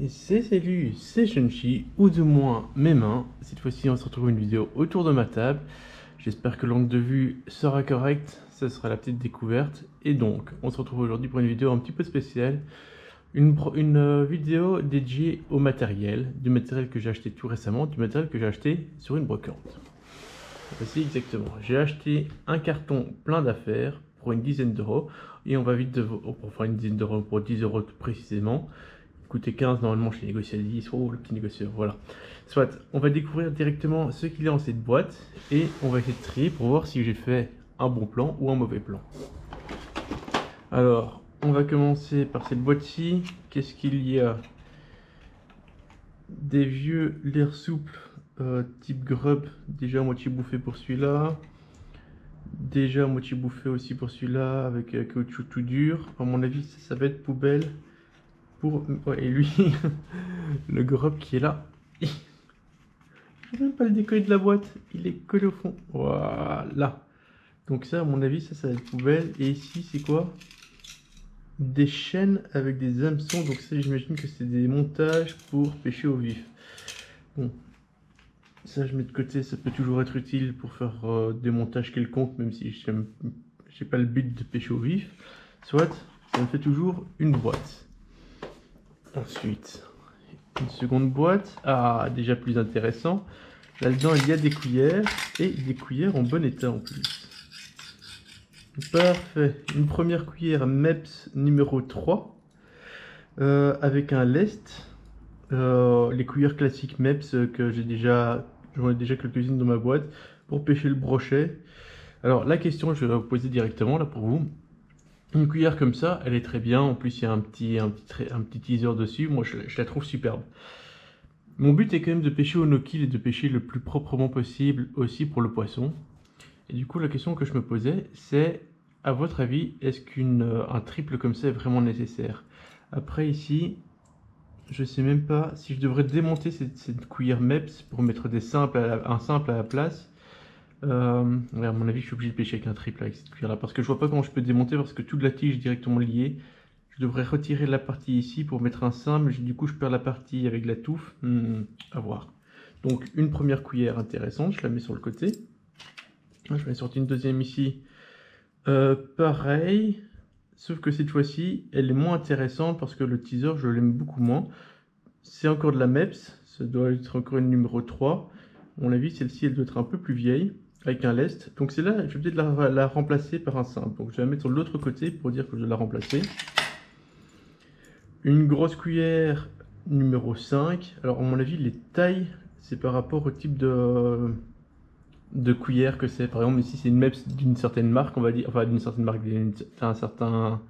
Et salut, c'est Shunchi, ou du moins mes mains. Cette fois-ci, on se retrouve une vidéo autour de ma table. J'espère que l'angle de vue sera correct, ça sera la petite découverte. Et donc, on se retrouve aujourd'hui pour une vidéo un petit peu spéciale. Une vidéo dédiée au matériel, du matériel que j'ai acheté tout récemment, du matériel que j'ai acheté sur une brocante. Voici exactement, j'ai acheté un carton plein d'affaires pour une dizaine d'euros. Et on va vite, pour faire une dizaine d'euros, pour 10 euros précisément. Coûtait 15, normalement je l'ai négocié à 10, oh le petit négocieur, voilà. Soit, on va découvrir directement ce qu'il y a dans cette boîte et on va essayer de trier pour voir si j'ai fait un bon plan ou un mauvais plan. Alors, on va commencer par cette boîte-ci. Qu'est-ce qu'il y a? Des vieux l'air souple type Grub, déjà à moitié bouffé pour celui-là. Déjà à moitié bouffé aussi pour celui-là, avec caoutchouc tout dur. À mon avis, ça va être poubelle. Ouais, et lui, le Grub qui est là. Je peux même pas le décoller de la boîte, il est collé au fond. Voilà. Donc ça, à mon avis, ça va être poubelle. Et ici, c'est quoi? Des chaînes avec des hameçons. Donc ça, j'imagine que c'est des montages pour pêcher au vif. Bon, ça, je mets de côté. Ça peut toujours être utile pour faire des montages quelconques, même si j'ai pas le but de pêcher au vif. Soit, ça me fait toujours une boîte. Ensuite, une seconde boîte. Ah, déjà plus intéressant. Là-dedans, il y a des cuillères, et des cuillères en bon état en plus. Parfait. Une première cuillère MEPS numéro 3, avec un lest. Les cuillères classiques MEPS que j'en ai déjà quelques-unes dans ma boîte, pour pêcher le brochet. Alors, la question, je vais la vous poser directement, là, pour vous. Une cuillère comme ça, elle est très bien. En plus, il y a un petit teaser dessus. Moi, je la trouve superbe. Mon but est quand même de pêcher au no-kill et de pêcher le plus proprement possible aussi pour le poisson. Et du coup, la question que je me posais, c'est, à votre avis, est-ce qu'un triple comme ça est vraiment nécessaire? Après, ici, je sais même pas si je devrais démonter cette cuillère MEPS pour mettre un simple à la place. À mon avis, je suis obligé de pêcher avec un triple avec cette cuillère-là, parce que je vois pas comment je peux démonter, parce que toute la tige est directement liée. Je devrais retirer la partie ici pour mettre un simple, du coup je perds la partie avec la touffe. À voir. Donc une première cuillère intéressante, je la mets sur le côté. Je vais sortir une deuxième ici. Pareil, sauf que cette fois-ci, elle est moins intéressante parce que le teaser, je l'aime beaucoup moins. C'est encore de la MEPS, ça doit être encore une numéro 3. À mon avis, celle-ci, elle doit être un peu plus vieille, avec un lest. Donc celle-là, je vais peut-être la remplacer par un simple. Donc je vais la mettre sur l'autre côté pour dire que je vais la remplacer. Une grosse cuillère numéro 5. Alors à mon avis, les tailles, c'est par rapport au type de cuillère que c'est. Par exemple, ici, c'est une MEPS d'une certaine marque, on va dire. Enfin, d'une certaine marque, d'un certain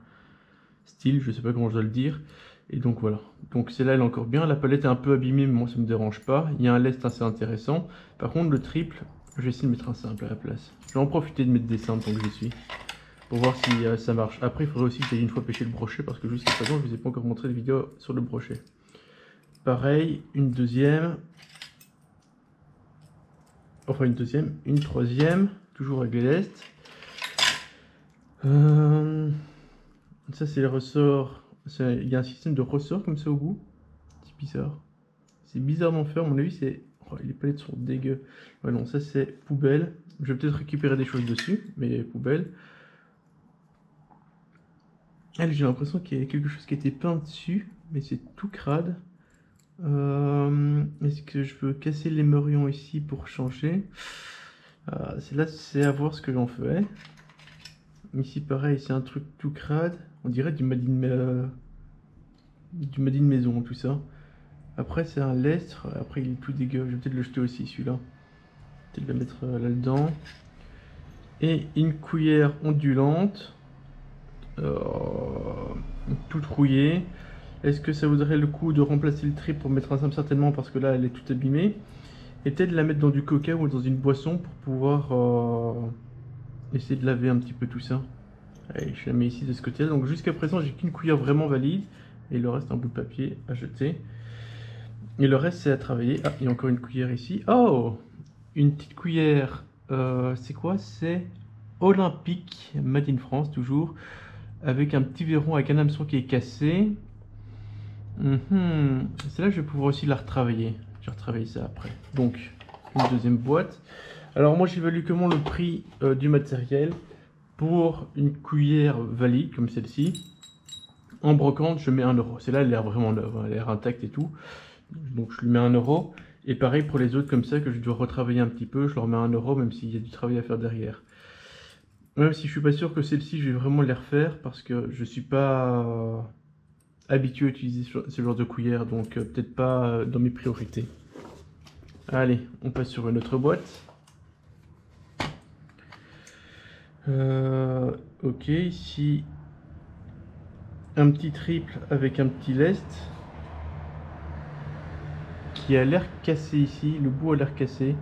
style, je sais pas comment je dois le dire. Et donc voilà. Donc celle-là, elle est encore bien. La palette est un peu abîmée, mais moi, ça me dérange pas. Il y a un lest assez intéressant. Par contre, le triple, je vais essayer de mettre un simple à la place. Je vais en profiter de mettre des simples tant que j'y suis, pour voir si ça marche. Après, il faudrait aussi que j'aille une fois pêcher le brochet, parce que jusqu'à présent, je vous ai pas encore montré de vidéo sur le brochet. Pareil, une deuxième. Enfin, une deuxième, une troisième, toujours avec les lestes. Ça, c'est les ressorts. Il y a un système de ressorts comme ça au bout. C'est bizarre. C'est bizarrement fait. À mon avis, c'est. Oh, les palettes sont dégueu. Ouais, non, ça, c'est poubelle. Je vais peut-être récupérer des choses dessus, mais poubelle. Elle, j'ai l'impression qu'il y a quelque chose qui a été peint dessus, mais c'est tout crade. Est-ce que je veux casser les morions ici pour changer? Là, c'est à voir ce que j'en fais. Ici, pareil, c'est un truc tout crade. On dirait du Made in maison, tout ça. Après, c'est un lestre. Après, il est tout dégueu. Je vais peut-être le jeter aussi, celui-là. Peut-être le mettre là-dedans. Et une cuillère ondulante. Toute rouillée. Est-ce que ça vaudrait le coup de remplacer le tri pour mettre un simple? Certainement, parce que là, elle est toute abîmée. Et peut-être la mettre dans du coca ou dans une boisson pour pouvoir essayer de laver un petit peu tout ça. Allez, je la mets ici de ce côté-là. Donc jusqu'à présent, j'ai qu'une cuillère vraiment valide. Et le reste, un bout de papier à jeter. Et le reste, c'est à travailler. Ah, il y a encore une cuillère ici. Oh, une petite cuillère. C'est quoi? C'est Olympique, Made in France, toujours. Avec un petit verron avec un hameçon qui est cassé. C'est là que je vais pouvoir aussi la retravailler. Je vais retravailler ça après. Donc, une deuxième boîte. Alors moi j'évalue comment le prix du matériel pour une cuillère valide comme celle-ci. En brocante, je mets 1 €. Celle-là, elle a l'air vraiment neuve, hein, elle a l'air intacte et tout. Donc je lui mets 1 €. Et pareil pour les autres comme ça que je dois retravailler un petit peu, je leur mets 1 € même s'il y a du travail à faire derrière. Même si je suis pas sûr que celle-ci, je vais vraiment les refaire parce que je suis pas habitué à utiliser ce genre de cuillère, donc peut-être pas dans mes priorités. Allez, on passe sur une autre boîte. Ok, ici un petit triple avec un petit lest qui a l'air cassé ici, le bout a l'air cassé.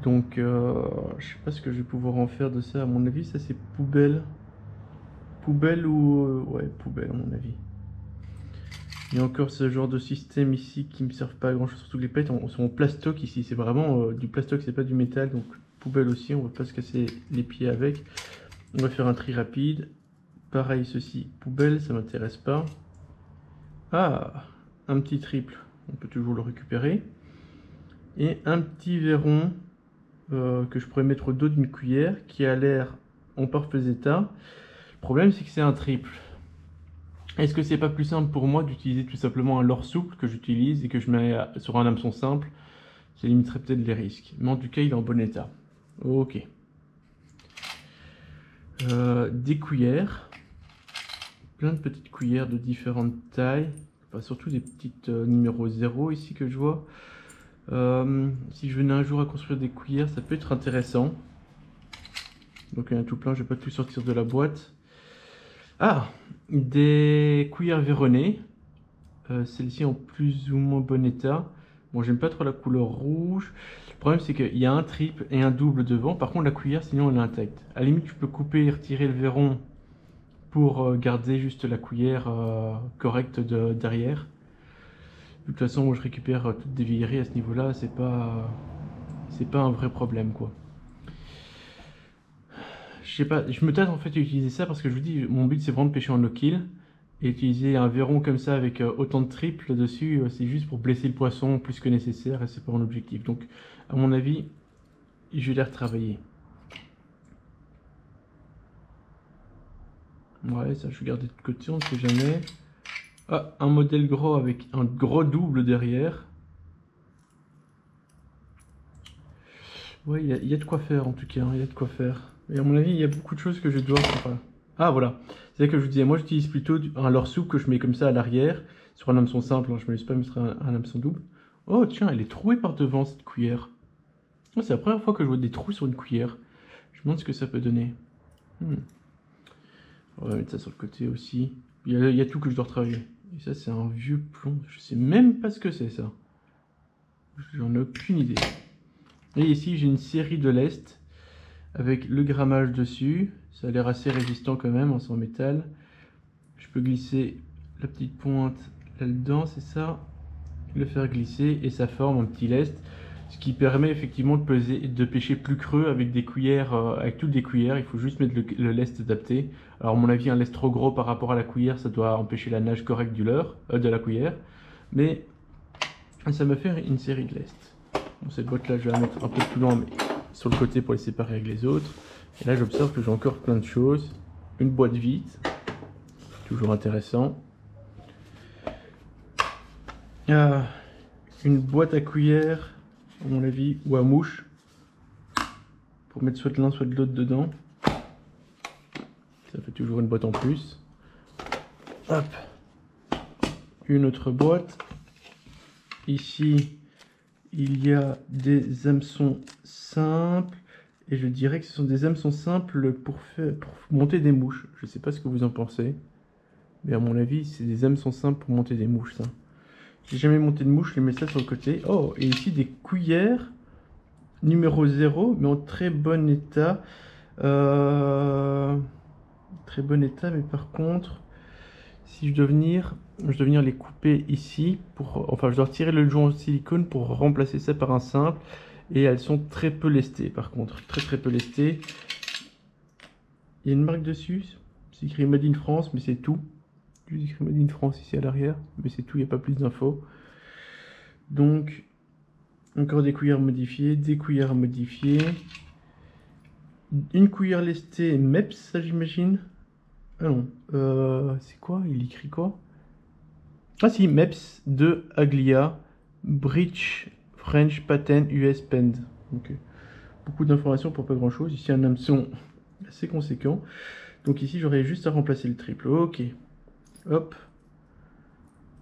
Donc je sais pas ce que je vais pouvoir en faire de ça, à mon avis ça c'est poubelle. Poubelle ou... ouais, poubelle à mon avis. Il y a encore ce genre de système ici qui me servent pas à grand chose, surtout que les palettes sont en plastoc ici, c'est vraiment du plastoc, c'est pas du métal, donc poubelle aussi, on va pas se casser les pieds avec. On va faire un tri rapide. Pareil ceci, poubelle, ça m'intéresse pas. Ah, un petit triple, on peut toujours le récupérer. Et un petit verron que je pourrais mettre au dos d'une cuillère qui a l'air en parfait état. Le problème c'est que c'est un triple. Est-ce que c'est pas plus simple pour moi d'utiliser tout simplement un leurre souple que j'utilise et que je mets sur un hameçon simple? Ça limiterait peut-être les risques. Mais en tout cas, il est en bon état. Ok. Des cuillères. Plein de petites cuillères de différentes tailles. Enfin, surtout des petites numéro 0 ici que je vois. Si je venais un jour à construire des cuillères, ça peut être intéressant. Donc il y en a tout plein, je vais pas tout sortir de la boîte. Ah, des cuillères véronnées. Celles-ci en plus ou moins bon état. Bon, j'aime pas trop la couleur rouge. Le problème, c'est qu'il y a un triple et un double devant. Par contre, la cuillère, sinon, elle est intacte. À la limite, tu peux couper et retirer le verron pour garder juste la cuillère correcte derrière. De toute façon, moi, je récupère toutes des vieilleries à ce niveau-là. C'est pas un vrai problème, quoi. Je sais pas, je me tâte en fait à utiliser ça parce que je vous dis, mon but c'est vraiment de pêcher en no-kill. Et utiliser un verron comme ça avec autant de triples dessus, c'est juste pour blesser le poisson plus que nécessaire et c'est pas mon objectif. Donc, à mon avis, je vais les retravailler. Ouais, ça je vais garder de côté, on ne sait jamais. Ah, un modèle gros avec un gros double derrière. Ouais, il y a de quoi faire en tout cas, il y a de quoi faire. Et à mon avis, il y a beaucoup de choses que je dois faire. Ah voilà, c'est ça que je vous disais, moi j'utilise plutôt un leurre souple que je mets comme ça à l'arrière, sur un hameçon simple, hein, je me laisse pas mettre un hameçon double. Oh tiens, elle est trouée par devant cette cuillère. Oh, c'est la première fois que je vois des trous sur une cuillère. Je me demande ce que ça peut donner. On va mettre ça sur le côté aussi. Il y a tout que je dois retravailler. Et ça c'est un vieux plomb, je sais même pas ce que c'est ça. J'en ai aucune idée. Et ici j'ai une série de lest avec le grammage dessus. Ça a l'air assez résistant quand même, c'est en métal. Je peux glisser la petite pointe là-dedans, c'est ça. Le faire glisser et ça forme un petit lest. Ce qui permet effectivement de pêcher plus creux avec des cuillères, avec toutes des cuillères. Il faut juste mettre le lest adapté. Alors à mon avis, un lest trop gros par rapport à la cuillère, ça doit empêcher la nage correcte du leurre, de la cuillère. Mais ça me fait une série de lest. Bon, cette boîte là, je vais la mettre un peu plus loin, mais sur le côté pour les séparer avec les autres. Et là, j'observe que j'ai encore plein de choses. Une boîte vide, toujours intéressant. Une boîte à cuillère, à mon avis, ou à mouche, pour mettre soit de l'un soit de l'autre dedans. Ça fait toujours une boîte en plus. Hop, une autre boîte. Ici, il y a des hameçons simples. Et je dirais que ce sont des hameçons simples pour monter des mouches. Je ne sais pas ce que vous en pensez. Mais à mon avis, c'est des hameçons simples pour monter des mouches, ça. J'ai jamais monté de mouche, je les mets ça sur le côté. Oh, et ici des cuillères numéro 0, mais en très bon état. Très bon état, mais par contre, si je dois venir les couper ici. Enfin, je dois retirer le joint en silicone pour remplacer ça par un simple. Et elles sont très peu lestées, par contre. Très peu lestées. Il y a une marque dessus. C'est écrit Made in France, mais c'est tout. juste écrit Made in France ici à l'arrière, mais c'est tout, il n'y a pas plus d'infos. Donc, encore des cuillères modifiées, des cuillères modifiées. Une cuillère lestée MEPS, ça j'imagine. Ah non, c'est quoi? Il écrit quoi? Ah si, MEPS de Aglia, British French Patent US Pend. Ok. Beaucoup d'informations pour pas grand chose. Ici un hameçon assez conséquent. Donc ici j'aurais juste à remplacer le triple. Ok. Hop.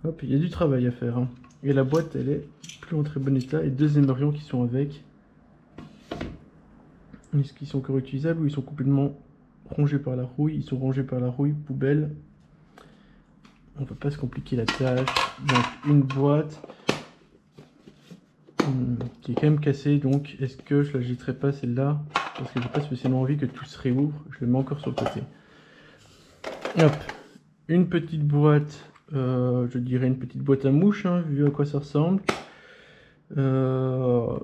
Hop, il y a du travail à faire. Hein. Et la boîte elle est plus en très bon état. Et deux émerions qui sont avec. Est-ce qu'ils sont encore utilisables ou ils sont complètement rongés par la rouille? Ils sont rongés par la rouille, poubelle. On peut pas se compliquer la tâche. Donc une boîte qui est quand même cassée. Donc est-ce que je la jetterai pas celle-là? Parce que j'ai pas spécialement envie que tout se réouvre. Je le mets encore sur le côté. Hop. Une petite boîte. Je dirais une petite boîte à mouches, hein, vu à quoi ça ressemble. Que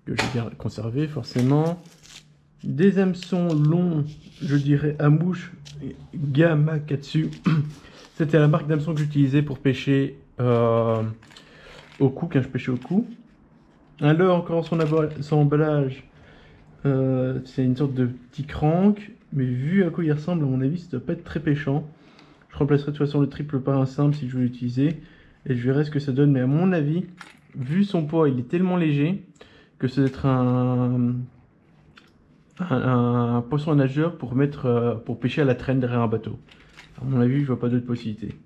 j'ai bien conservé forcément. Des hameçons longs, je dirais à mouche, Gamakatsu. C'était la marque d'hameçon que j'utilisais pour pêcher au cou, quand je pêchais au cou. Alors, encore son emballage, c'est une sorte de petit crank, mais vu à quoi il ressemble, à mon avis, ça doit pas être très pêchant. Je remplacerai de toute façon le triple par un simple si je veux l'utiliser, et je verrai ce que ça donne. Mais à mon avis, vu son poids, il est tellement léger que ça doit être un poisson nageur pour mettre pour pêcher à la traîne derrière un bateau. À mon avis, je vois pas d'autres possibilités.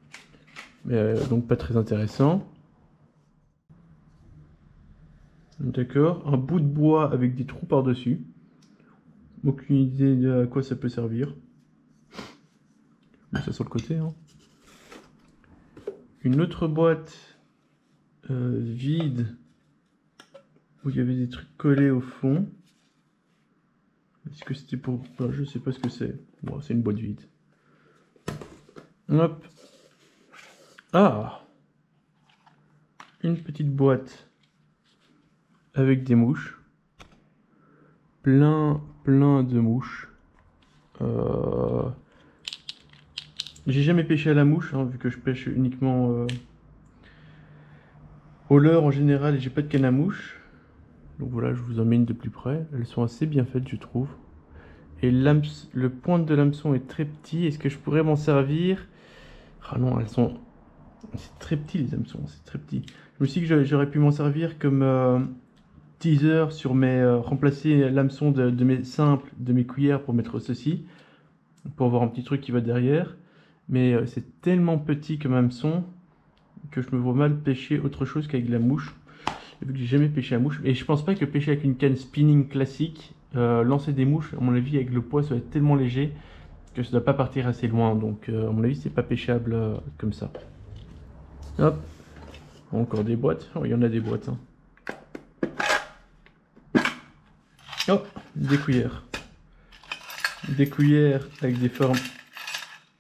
Donc pas très intéressant. D'accord, un bout de bois avec des trous par-dessus. Aucune idée de à quoi ça peut servir. Mais ça sur le côté. Hein. Une autre boîte vide où il y avait des trucs collés au fond. Est-ce que c'était pour... Enfin, je sais pas ce que c'est. Bon, c'est une boîte vide. Hop. Ah! Une petite boîte avec des mouches. Plein de mouches. J'ai jamais pêché à la mouche, hein, vu que je pêche uniquement au leurre en général et j'ai pas de canne à mouche. Donc voilà, je vous en mets une de plus près. Elles sont assez bien faites, je trouve. Et le pointe de l'hameçon est très petit. Est-ce que je pourrais m'en servir? Ah non, elles sont... C'est très petit les hameçons, c'est très petit. Je me suis dit que j'aurais pu m'en servir comme teaser sur mes... remplacer l'hameçon de mes simples, de mes cuillères pour mettre ceci. Pour avoir un petit truc qui va derrière. Mais c'est tellement petit comme hameçon que je me vois mal pêcher autre chose qu'avec la mouche. Vu que j'ai jamais pêché à mouche. Et je pense pas que pêcher avec une canne spinning classique, lancer des mouches, à mon avis, avec le poids, ça va être tellement léger que ça doit pas partir assez loin. Donc, à mon avis, c'est pas pêchable comme ça. Hop. Encore des boîtes. Oh, il y en a des boîtes. Hein. Oh, des cuillères. Des cuillères avec des formes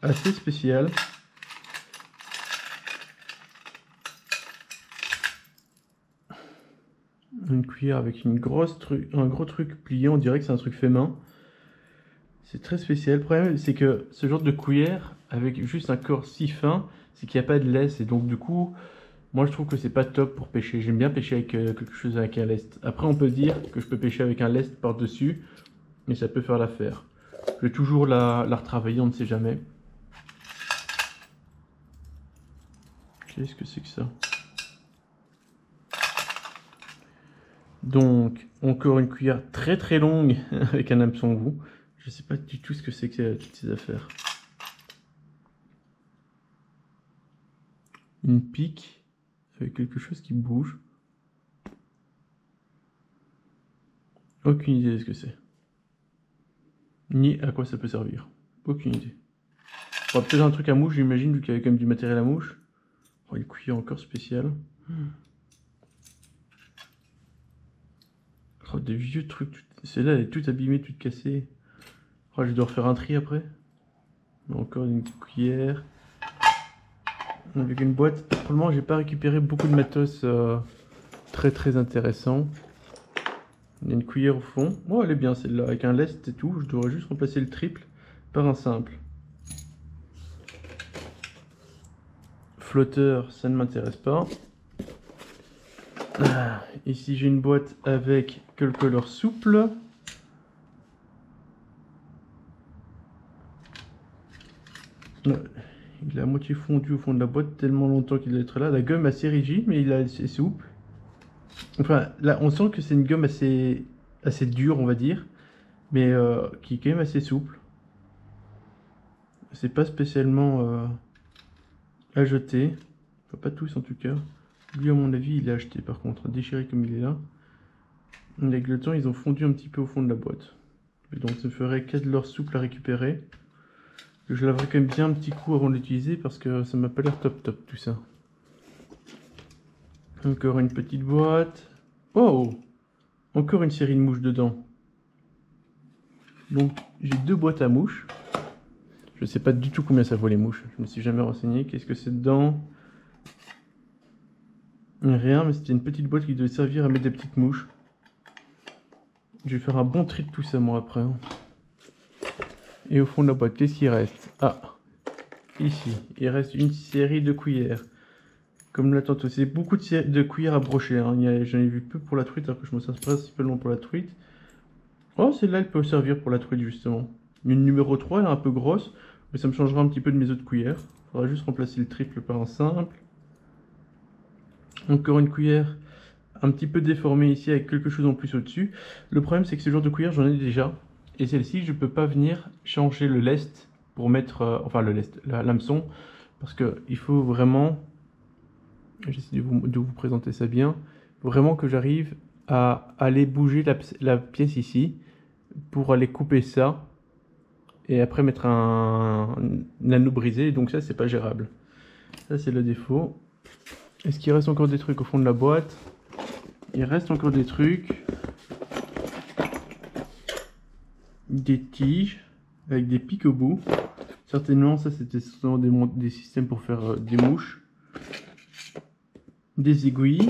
assez spéciales. Une cuillère avec un gros truc plié, on dirait que c'est un truc fait main. C'est très spécial. Le problème, c'est que ce genre de cuillère, avec juste un corps si fin, c'est qu'il n'y a pas de lest. Et donc, du coup, moi je trouve que c'est pas top pour pêcher. J'aime bien pêcher avec quelque chose avec un lest. Après, on peut dire que je peux pêcher avec un lest par-dessus, mais ça peut faire l'affaire. Je vais toujours la retravailler, on ne sait jamais. Qu'est-ce que c'est que ça? Donc, encore une cuillère très longue avec un hameçon roux. Je sais pas du tout ce que c'est que toutes ces affaires. Une pique avec quelque chose qui bouge. Aucune idée de ce que c'est. Ni à quoi ça peut servir. Aucune idée. Bon, peut-être un truc à mouche, j'imagine, vu qu'il y avait quand même du matériel à mouche. Oh, une cuillère encore spéciale. Oh, des vieux trucs. Celle-là, elle est toute abîmée, toute cassée. Oh, je dois refaire un tri après. Encore une petite cuillère. Avec une boîte. Pour le moment, j'ai pas récupéré beaucoup de matos très intéressant. Il y a une cuillère au fond. Oh, elle est bien celle-là, avec un lest et tout. Je devrais juste remplacer le triple par un simple. flotteur, ça ne m'intéresse pas. Ici j'ai une boîte avec quelques leurres souples. Il est à moitié fondu au fond de la boîte, tellement longtemps qu'il doit être là. La gomme est assez rigide, mais il est assez souple. Enfin, là, on sent que c'est une gomme assez dure, on va dire, mais qui est quand même assez souple. C'est pas spécialement à jeter. Enfin, pas tous en tout cas. Lui, à mon avis, il est acheté par contre, déchiré comme il est là. Avec le temps, ils ont fondu un petit peu au fond de la boîte. Et donc, ça me ferait 4 leurres souples à récupérer. Je laverai quand même bien un petit coup avant de l'utiliser parce que ça m'a pas l'air top tout ça. Encore une petite boîte. Oh! Encore une série de mouches dedans. Donc j'ai 2 boîtes à mouches. Je sais pas du tout combien ça vaut les mouches. Je me suis jamais renseigné. Qu'est-ce que c'est dedans? Rien, mais c'était une petite boîte qui devait servir à mettre des petites mouches. Je vais faire un bon tri de tout ça moi après. Et au fond de la boîte, qu'est-ce qu'il reste? Ah! Ici, il reste une série de cuillères. Comme là tantôt, c'est beaucoup de cuillères à brocher. Hein. J'en ai vu peu pour la truite, alors que je m'en sers principalement pour la truite. Oh, celle-là, elle peut servir pour la truite, justement. Une numéro 3, elle est un peu grosse, mais ça me changera un petit peu de mes autres cuillères. Il faudra juste remplacer le triple par un simple. Encore une cuillère un petit peu déformée ici, avec quelque chose en plus au-dessus. Le problème, c'est que ce genre de cuillère, j'en ai déjà. Et celle-ci, je peux pas venir changer le lest pour mettre... enfin, le lest, l'hameçon. Parce qu'il faut vraiment... J'essaie de vous présenter ça bien. Vraiment que j'arrive à aller bouger la pièce ici pour aller couper ça et après mettre un anneau brisé. Donc ça, c'est pas gérable. Ça, c'est le défaut. Est-ce qu'il reste encore des trucs au fond de la boîte? Il reste encore des trucs. Des tiges avec des pics au bout. Certainement, ça, c'était des systèmes pour faire des mouches. Des aiguilles.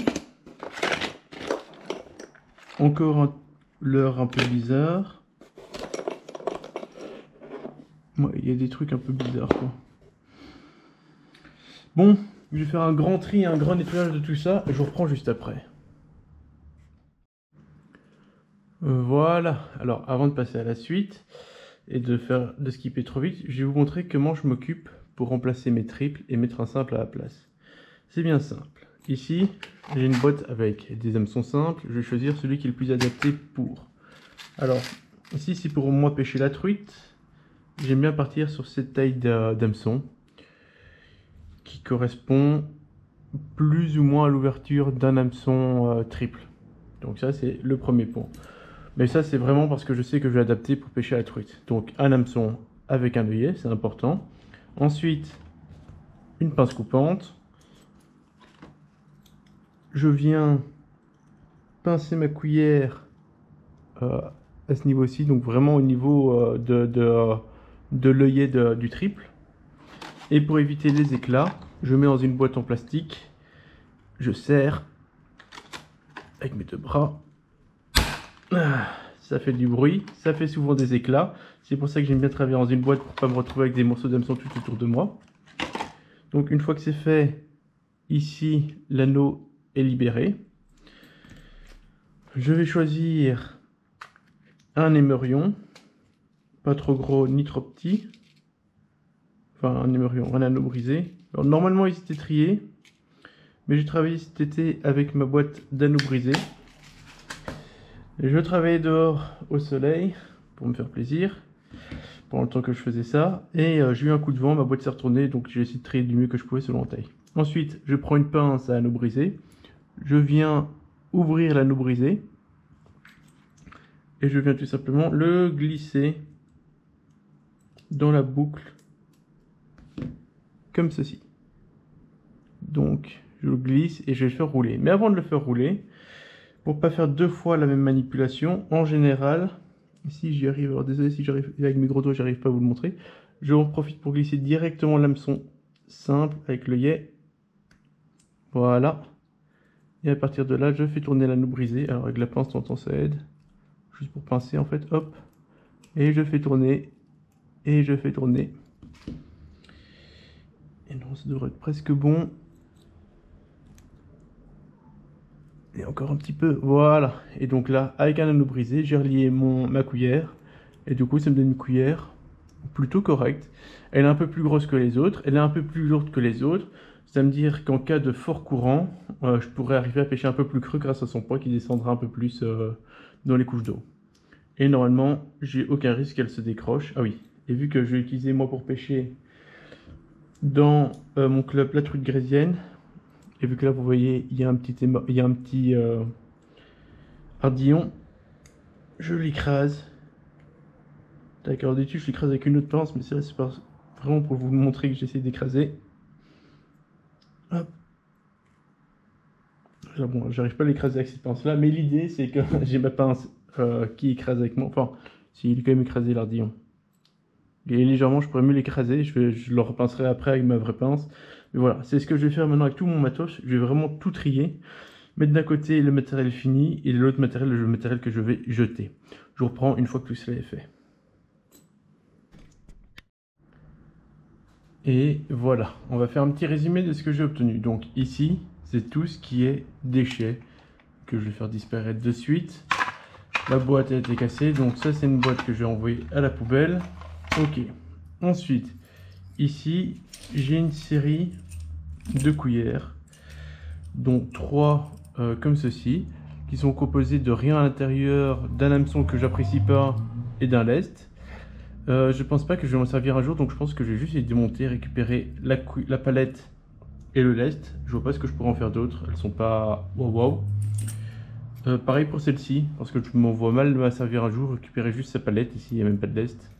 Encore un leurre un peu bizarre. Ouais, il y a des trucs un peu bizarres quoi. Bon, je vais faire un grand tri, un grand nettoyage de tout ça et je vous reprends juste après. Voilà, alors avant de passer à la suite et de skipper trop vite, je vais vous montrer comment je m'occupe pour remplacer mes triples et mettre un simple à la place. C'est bien simple. Ici, j'ai une boîte avec des hameçons simples. Je vais choisir celui qui est le plus adapté pour. Alors, ici, c'est pour moi pêcher la truite. J'aime bien partir sur cette taille d'hameçon qui correspond plus ou moins à l'ouverture d'un hameçon triple. Donc ça, c'est le premier point. Mais ça, c'est vraiment parce que je sais que je vais adapter pour pêcher la truite. Donc un hameçon avec un œillet, c'est important. Ensuite, une pince coupante. Je viens pincer ma cuillère à ce niveau-ci, donc vraiment au niveau de l'œillet du triple. Et pour éviter les éclats, je mets dans une boîte en plastique, je serre avec mes 2 bras. Ça fait du bruit, ça fait souvent des éclats. C'est pour ça que j'aime bien travailler dans une boîte pour pas me retrouver avec des morceaux d'hameçon tout autour de moi. Donc une fois que c'est fait, ici l'anneau est libéré. Je vais choisir un émerion, pas trop gros ni trop petit. Enfin un émerion, un anneau brisé. Alors, normalement ils étaient triés, mais j'ai travaillé cet été avec ma boîte d'anneaux brisés. Je travaillais dehors au soleil pour me faire plaisir pendant le temps que je faisais ça, et j'ai eu un coup de vent, ma boîte s'est retournée, donc j'ai essayé de trier du mieux que je pouvais selon la taille. Ensuite, je prends une pince à anneau brisé, je viens ouvrir l'anneau brisé et je viens tout simplement le glisser dans la boucle comme ceci. Donc je le glisse et je vais le faire rouler. Mais avant de le faire rouler, pour pas faire 2 fois la même manipulation, en général, si j'y arrive, alors désolé si j'arrive avec mes gros doigts, j'arrive pas à vous le montrer, je en profite pour glisser directement l'hameçon simple avec l'œillet. Voilà. Et à partir de là, je fais tourner l'anneau brisé. Alors avec la pince, de temps en temps, ça aide. Juste pour pincer en fait, hop. Et je fais tourner. Et je fais tourner. Et non, ça devrait être presque bon. Et encore un petit peu, voilà. Et donc là, avec un anneau brisé, j'ai relié ma cuillère. Et du coup, ça me donne une cuillère plutôt correcte. Elle est un peu plus grosse que les autres, elle est un peu plus lourde que les autres. Ça veut dire qu'en cas de fort courant, je pourrais arriver à pêcher un peu plus creux grâce à son poids qui descendra un peu plus dans les couches d'eau. Et normalement, j'ai aucun risque qu'elle se décroche. Ah oui, et vu que je vais utiliser moi pour pêcher dans mon club la truite grésienne, et vu que là vous voyez, il y a un petit ardillon, je l'écrase. D'accord, dessus je l'écrase avec une autre pince, mais c'est pas vraiment pour vous montrer que j'essaie d'écraser. Hop. Là, bon, j'arrive pas à l'écraser avec cette pince là, mais l'idée c'est que j'ai ma pince qui écrase avec moi. Enfin, si il est quand même écrasé l'ardillon. Et légèrement, je pourrais mieux l'écraser, je le repincerai après avec ma vraie pince. Mais voilà, c'est ce que je vais faire maintenant avec tout mon matos. Je vais vraiment tout trier. Mettre d'un côté le matériel fini et de l'autre matériel, le matériel que je vais jeter. Je vous reprends une fois que tout cela est fait. Et voilà, on va faire un petit résumé de ce que j'ai obtenu. Donc ici, c'est tout ce qui est déchets que je vais faire disparaître de suite. La boîte a été cassée, donc ça c'est une boîte que je vais envoyer à la poubelle. Ok, ensuite, ici, j'ai une série de cuillères, dont 3 comme ceci, qui sont composées de rien à l'intérieur, d'un hameçon que j'apprécie pas et d'un lest. Je pense pas que je vais m'en servir un jour, donc je pense que je vais juste les démonter, récupérer la palette et le lest. Je vois pas ce que je pourrais en faire d'autre, elles sont pas wow. Pareil pour celle-ci, parce que je m'en vois mal de m'en servir un jour, récupérer juste sa palette, ici il n'y a même pas de lest,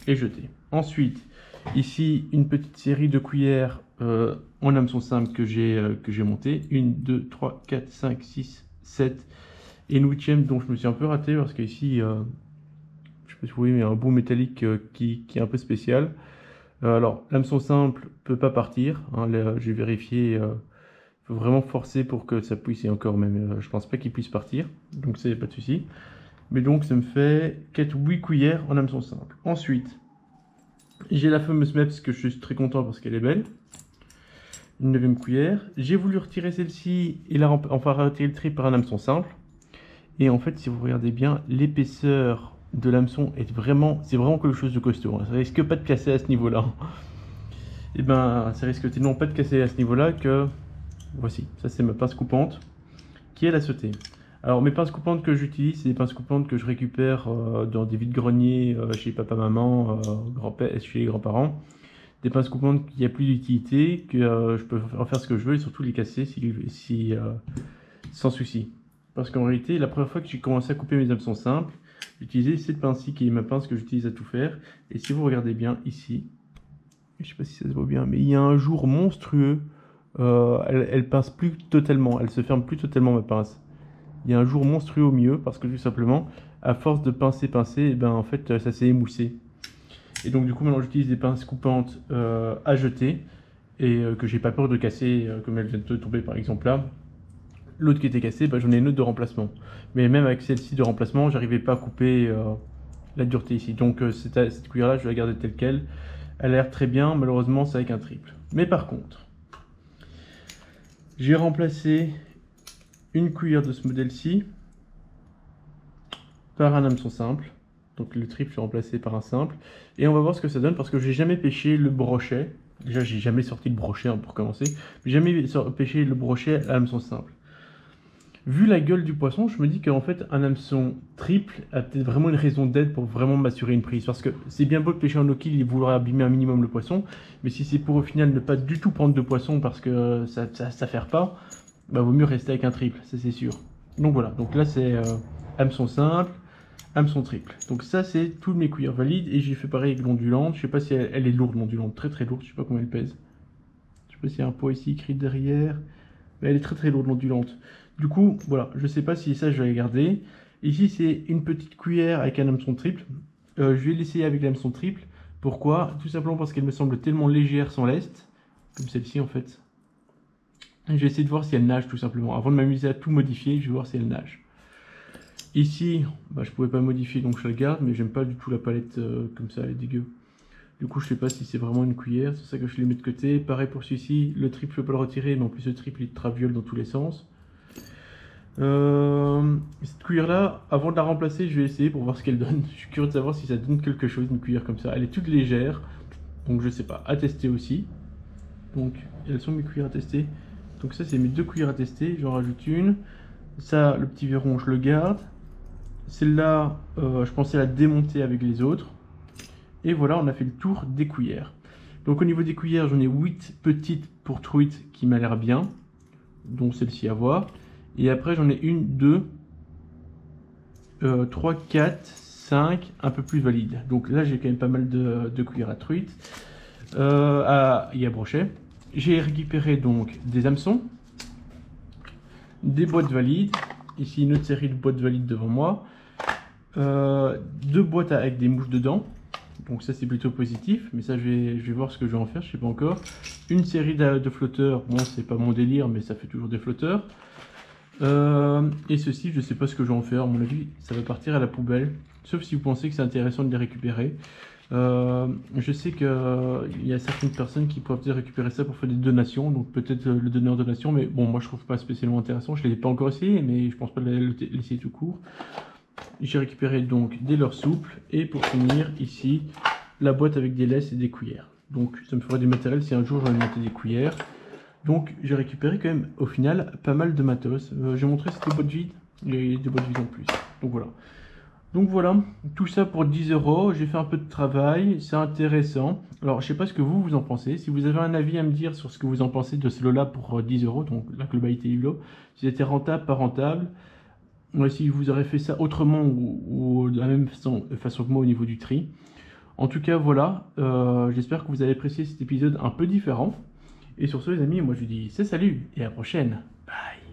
et jeter. Ensuite, ici une petite série de cuillères en hameçon simple que j'ai monté. 1, 2, 3, 4, 5, 6, 7 et une 8ème dont je me suis un peu raté parce qu'ici, je sais pas si vous voyez, mais il y a un bout métallique qui est un peu spécial. Alors, l'hameçon simple peut pas partir, hein, j'ai vérifié, faut vraiment forcer pour que ça puisse, et encore même, je pense pas qu'il puisse partir, donc c'est pas de souci. Mais donc ça me fait 8 cuillères en hameçon simple. Ensuite, j'ai la fameuse MEPS que je suis très content parce qu'elle est belle. Une 9ème cuillère. J'ai voulu retirer celle-ci et enfin retirer le tri par un hameçon simple. Et en fait, si vous regardez bien, l'épaisseur de l'hameçon c'est vraiment quelque chose de costaud. Ça risque pas de casser à ce niveau-là. Et ben, ça risque tellement pas de casser à ce niveau-là que voici. Ça, c'est ma pince coupante qui est la sautée. Alors, mes pinces coupantes que j'utilise, c'est des pinces coupantes que je récupère dans des vides-greniers chez papa-maman, chez les grands-parents. Des pinces coupantes qui n'ont plus d'utilité, que je peux en faire ce que je veux et surtout les casser sans souci. Parce qu'en réalité, la première fois que j'ai commencé à couper mes hameçons simples, j'utilisais cette pince-ci qui est ma pince que j'utilise à tout faire. Et si vous regardez bien ici, je ne sais pas si ça se voit bien, mais il y a un jour monstrueux. Elle pince plus totalement, elle se ferme plus totalement ma pince. Il y a un jour monstrueux au milieu parce que tout simplement, à force de pincer, et ben en fait ça s'est émoussé. Et donc du coup maintenant j'utilise des pinces coupantes à jeter et que j'ai pas peur de casser comme elle vient de tomber par exemple là. L'autre qui était cassée, j'en ai une autre de remplacement. Mais même avec celle-ci de remplacement, j'arrivais pas à couper la dureté ici. Donc cette cuillère là je vais la garder telle quelle. Elle a l'air très bien, malheureusement c'est avec un triple. Mais par contre, j'ai remplacé une cuillère de ce modèle-ci par un hameçon simple. Donc le triple est remplacé par un simple. Et on va voir ce que ça donne parce que j'ai jamais pêché le brochet. Déjà, j'ai jamais sorti le brochet hein, pour commencer. J'ai jamais pêché le brochet à hameçon simple. Vu la gueule du poisson, je me dis qu'en fait, un hameçon triple a peut-être vraiment une raison d'être pour vraiment m'assurer une prise. Parce que c'est bien beau de pêcher en no-kill et vouloir abîmer un minimum le poisson. Mais si c'est pour au final ne pas du tout prendre de poisson parce que ça fait pas, vaut mieux rester avec un triple, ça c'est sûr. Donc voilà, donc là c'est hameçon simple, hameçon triple. Donc ça c'est toutes mes cuillères valides et j'ai fait pareil avec l'ondulante. Je sais pas si elle est lourde l'ondulante, très lourde, je sais pas combien elle pèse. Je sais pas s'il y a un poids ici écrit derrière, mais elle est très lourde l'ondulante. Du coup, voilà, je sais pas si ça je vais la garder. Ici c'est une petite cuillère avec un hameçon triple. Je vais l'essayer avec l'hameçon triple. Pourquoi? Tout simplement parce qu'elle me semble tellement légère sans lest, comme celle-ci en fait. Je vais essayer de voir si elle nage tout simplement. Avant de m'amuser à tout modifier, je vais voir si elle nage. Ici, je pouvais pas modifier donc je la garde, mais j'aime pas du tout la palette comme ça, elle est dégueu. Du coup, je sais pas si c'est vraiment une cuillère, c'est ça que je les mets de côté. Pareil pour celui-ci, le triple, je peux pas le retirer, mais en plus, le triple, il traviole dans tous les sens. Cette cuillère-là, avant de la remplacer, je vais essayer pour voir ce qu'elle donne. Je suis curieux de savoir si ça donne quelque chose, une cuillère comme ça. Elle est toute légère, donc je sais pas, à tester aussi. Donc, elles sont mes cuillères à tester. Donc ça, c'est mes 2 cuillères à tester, j'en rajoute une. Ça, le petit verron, je le garde. Celle-là, je pensais la démonter avec les autres. Et voilà, on a fait le tour des cuillères. Donc au niveau des cuillères, j'en ai 8 petites pour truite qui m'a l'air bien, dont celle-ci à voir. Et après, j'en ai 1, 2, 3, 4, 5, un peu plus valides. Donc là, j'ai quand même pas mal de cuillères à truite et à brochet. J'ai récupéré donc des hameçons, des boîtes valides. Ici, une autre série de boîtes valides devant moi. 2 boîtes avec des mouches dedans. Donc ça c'est plutôt positif, mais ça je vais voir ce que je vais en faire, je sais pas encore. Une série de flotteurs, bon c'est pas mon délire, mais ça fait toujours des flotteurs. Et ceci, je sais pas ce que je vais en faire, à mon avis ça va partir à la poubelle, sauf si vous pensez que c'est intéressant de les récupérer. Je sais qu'il y a certaines personnes qui peuvent peut-être récupérer ça pour faire des donations, donc peut-être le donner en donation, mais bon moi je trouve pas spécialement intéressant, je l'ai pas encore essayé, mais je pense pas l'essayer tout court. J'ai récupéré donc des leurres souples et pour finir ici la boîte avec des laisses et des cuillères. Donc ça me ferait du matériel si un jour j'en ai monté des cuillères. Donc j'ai récupéré quand même au final pas mal de matos. J'ai montré c'était boîtes vides, il y a des boîtes vides en plus. Donc voilà, tout ça pour 10 €. J'ai fait un peu de travail, c'est intéressant. Alors je sais pas ce que vous en pensez. Si vous avez un avis à me dire sur ce que vous en pensez de ce lot-là pour 10 €, donc la globalité du lot, si c'était rentable, pas rentable. Si vous aurez fait ça autrement ou de la même façon que moi au niveau du tri. En tout cas, voilà, j'espère que vous avez apprécié cet épisode un peu différent. Et sur ce, les amis, moi je vous dis salut et à la prochaine. Bye.